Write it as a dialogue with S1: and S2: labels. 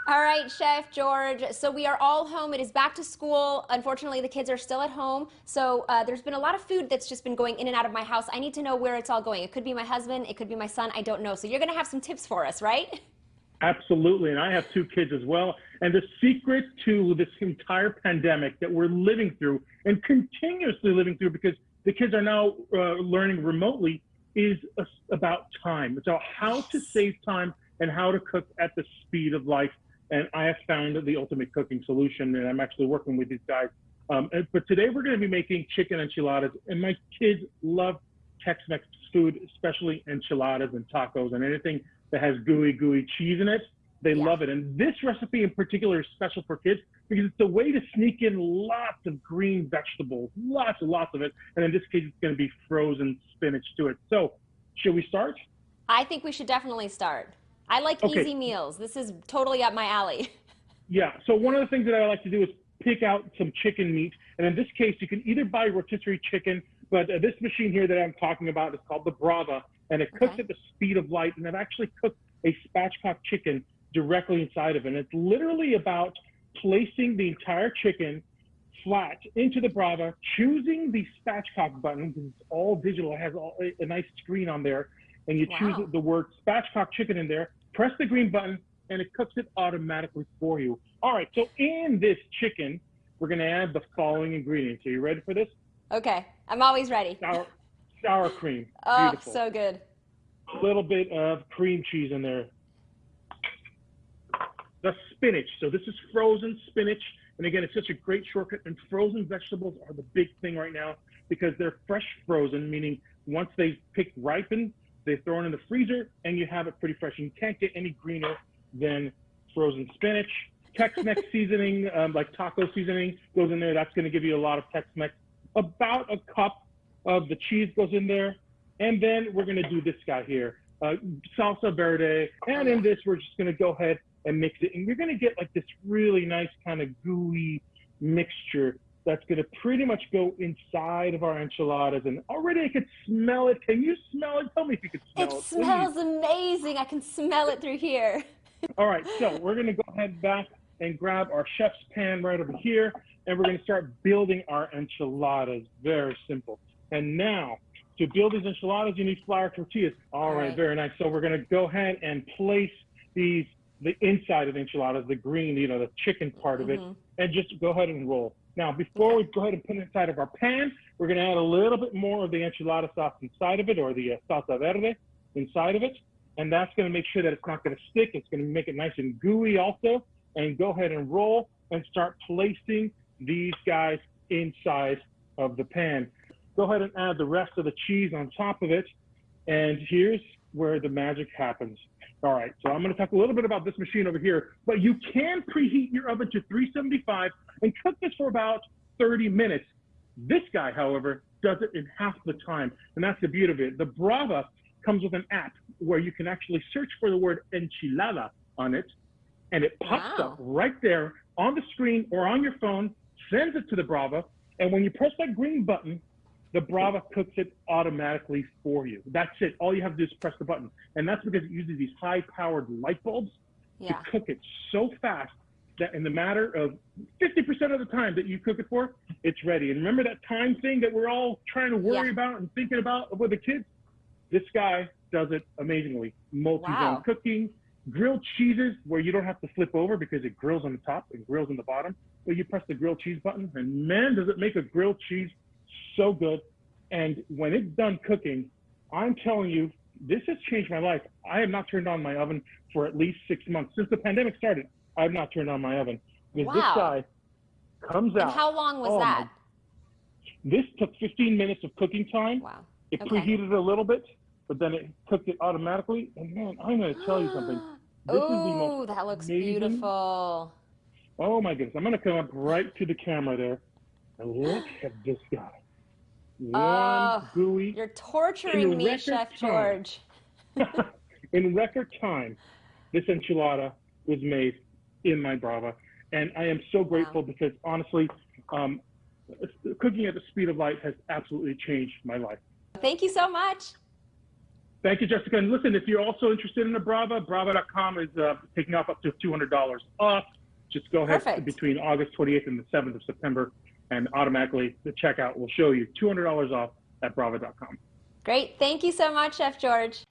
S1: All right, Chef George. So we are all home. It is back to school. Unfortunately, the kids are still at home. So there's been a lot of food that's just been going in and out of my house. I need to know where it's all going. It could be my husband. It could be my son. I don't know. So you're going to have some tips for us, right?
S2: Absolutely. And I have two kids as well. And the secret to this entire pandemic that we're living through and continuously living through because the kids are now learning remotely is about time. It's about how to save time and how to cook at the speed of life. And I have found the ultimate cooking solution, and I'm actually working with these guys. But today we're going to be making chicken enchiladas, and my kids love Tex-Mex food, especially enchiladas and tacos and anything that has gooey cheese in it. They love it. And this recipe in particular is special for kids because it's a way to sneak in lots of green vegetables, lots and lots of it. And in this case, it's going to be frozen spinach to it. So should we start?
S1: I think we should definitely start. I like easy meals. This is totally up my alley.
S2: Yeah. So one of the things that I like to do is pick out some chicken meat. And in this case, you can either buy rotisserie chicken, but this machine here that I'm talking about is called the Brava, and it cooks at the speed of light. And I've actually cooked a spatchcock chicken directly inside of it. And it's literally about placing the entire chicken flat into the Brava, choosing the spatchcock button because it's all digital. It has a nice screen on there. And you choose the word spatchcock chicken in there, press the green button, and it cooks it automatically for you. All right, so in this chicken, we're going to add the following ingredients. Are you ready for this?
S1: Okay, I'm always ready.
S2: Sour cream.
S1: Oh,
S2: Beautiful.
S1: so good.
S2: A little bit of cream cheese in there. The spinach. So this is frozen spinach. And again, it's such a great shortcut. And frozen vegetables are the big thing right now because they're fresh frozen, meaning once they ripen, they throw it in the freezer and you have it pretty fresh. And you can't get any greener than frozen spinach. Tex-Mex seasoning, like taco seasoning, goes in there. That's going to give you a lot of Tex-Mex. About a cup of the cheese goes in there. And then we're going to do this guy here, salsa verde. And in this, we're just going to go ahead and mix it. And you're going to get like this really nice kind of gooey mixture that's going to pretty much go inside of our enchiladas. And already I could smell it. Can you smell it? Tell me if you can smell it.
S1: It smells amazing. I can smell it through here.
S2: All right, so we're going to go ahead back and grab our chef's pan right over here, and we're going to start building our enchiladas. Very simple. And now, to build these enchiladas, you need flour tortillas. All right, very nice. So we're going to go ahead and place the inside of the enchiladas, the green, the chicken part of it, and just go ahead and roll. Now, before we go ahead and put it inside of our pan, we're going to add a little bit more of the enchilada sauce inside of it, or the salsa verde inside of it. And that's going to make sure that it's not going to stick. It's going to make it nice and gooey also. And go ahead and roll and start placing these guys inside of the pan. Go ahead and add the rest of the cheese on top of it. And here's where the magic happens. All right, so I'm going to talk a little bit about this machine over here, but you can preheat your oven to 375 and cook this for about 30 minutes. This guy, however, does it in half the time, and that's the beauty of it. The Brava comes with an app where you can actually search for the word enchilada on it, and it pops up right there on the screen or on your phone, sends it to the Brava, and when you press that green button, the Brava cooks it automatically for you. That's it. All you have to do is press the button. And that's because it uses these high-powered light bulbs to cook it so fast that in the matter of 50% of the time that you cook it for, it's ready. And remember that time thing that we're all trying to worry about and thinking about with the kids? This guy does it amazingly. Multi-zone cooking, grilled cheeses where you don't have to flip over because it grills on the top and grills on the bottom. But you press the grilled cheese button, and man, does it make a grilled cheese so good. And when it's done cooking, I'm telling you, this has changed my life. I have not turned on my oven for at least 6 months. Since the pandemic started, I have not turned on my oven. Because this guy comes out.
S1: And how long was that?
S2: This took 15 minutes of cooking time.
S1: Wow.
S2: It preheated a little bit, but then it cooked it automatically. And man, I'm going to tell you something. This is the most
S1: that looks
S2: amazing.
S1: beautiful.
S2: Oh my goodness. I'm going to come up right to the camera there. And look at this guy. Warm, gooey.
S1: You're torturing me, Chef George.
S2: In record time, this enchilada was made in my Brava. And I am so grateful because honestly, cooking at the speed of light has absolutely changed my life.
S1: Thank you so much.
S2: Thank you, Jessica. And listen, if you're also interested in the Brava, Brava.com is taking off up to $200 off. Just go ahead
S1: Perfect.
S2: between August 28th and the 7th of September, and automatically the checkout will show you $200 off at Brava.com.
S1: Great. Thank you so much, Chef George.